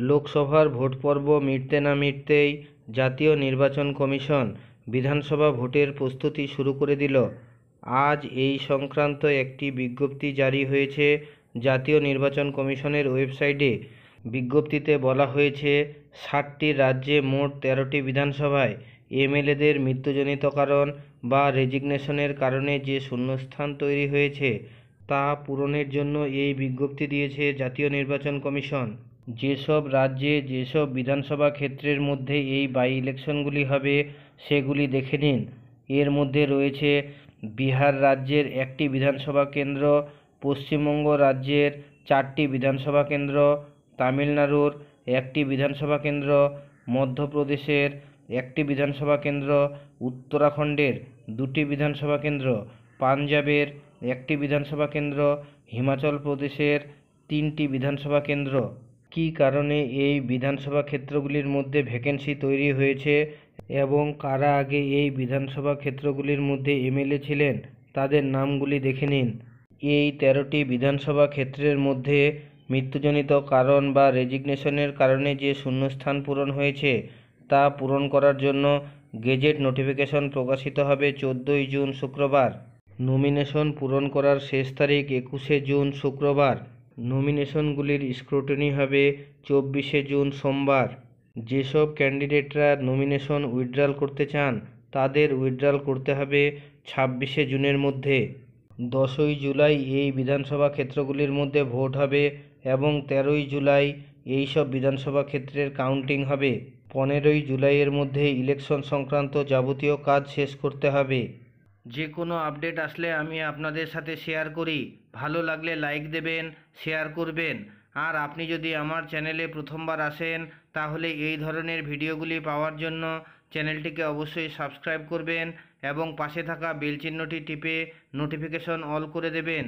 লোকসভার ভোট পর্ব মিটতে না মিটতেই জাতীয় নির্বাচন কমিশন বিধানসভা ভোটের প্রস্তুতি শুরু করে দিল। আজ এই সংক্রান্ত একটি বিজ্ঞপ্তি জারি হয়েছে জাতীয় নির্বাচন কমিশনের ওয়েবসাইটে। বিজ্ঞপ্তিতে বলা হয়েছে, 60টি রাজ্যে মোট 13টি বিধানসভায় এমএলএদের মৃত্যুজনিত কারণ বা রেজিগনেশনের কারণে যে শূন্যস্থান তৈরি হয়েছে তা পূরণের জন্য এই বিজ্ঞপ্তি দিয়েছে জাতীয় নির্বাচন কমিশন। যেসব রাজ্যে যেসব বিধানসভা ক্ষেত্রের মধ্যে এই বাই ইলেকশনগুলি হবে সেগুলি দেখে নিন। এর মধ্যে রয়েছে বিহার রাজ্যের 1টি বিধানসভা কেন্দ্র, পশ্চিমবঙ্গ রাজ্যের 4টি বিধানসভা কেন্দ্র, তামিলনাড়ুর 1টি বিধানসভা কেন্দ্র, মধ্যপ্রদেশের 1টি বিধানসভা কেন্দ্র, উত্তরাখণ্ডের 2টি বিধানসভা কেন্দ্র, পাঞ্জাবের 1টি বিধানসভা কেন্দ্র, হিমাচল প্রদেশের 3টি বিধানসভা কেন্দ্র। কী কারণে এই বিধানসভা ক্ষেত্রগুলির মধ্যে ভ্যাকেন্সি তৈরি হয়েছে এবং কারা আগে এই বিধানসভা ক্ষেত্রগুলির মধ্যে এমএলএ ছিলেন তাদের নামগুলি দেখে নিন। এই 13টি বিধানসভা ক্ষেত্রের মধ্যে মৃত্যুজনিত কারণ বা রেজিগনেশনের কারণে যে শূন্যস্থান পূরণ হয়েছে তা পূরণ করার জন্য গেজেট নোটিফিকেশন প্রকাশিত হবে 14ই জুন শুক্রবার। নমিনেশন পূরণ করার শেষ তারিখ 21শে জুন শুক্রবার। নমিনেশনগুলির স্ক্রুটিনি হবে 24শে জুন সোমবার। যেসব ক্যান্ডিডেটরা নমিনেশন উইথড্রল করতে চান তাদের উইথড্রল করতে হবে 26শে জুনের মধ্যে। 10ই জুলাই এই বিধানসভা ক্ষেত্রগুলির মধ্যে ভোট হবে এবং 13ই জুলাই এই সব বিধানসভা ক্ষেত্রের কাউন্টিং হবে। 15ই জুলাইয়ের মধ্যে ইলেকশন সংক্রান্ত যাবতীয় কাজ শেষ করতে হবে। যে কোনো আপডেট আসলে আমি আপনাদের সাথে শেয়ার করি। ভালো লাগলে লাইক দেবেন, শেয়ার করবেন। আর আপনি যদি আমার চ্যানেলে প্রথমবার আসেন তাহলে এই ধরনের ভিডিওগুলি পাওয়ার জন্য চ্যানেলটিকে অবশ্যই সাবস্ক্রাইব করবেন এবং পাশে থাকা বেল চিহ্নটি টিপে নোটিফিকেশন অল করে দেবেন।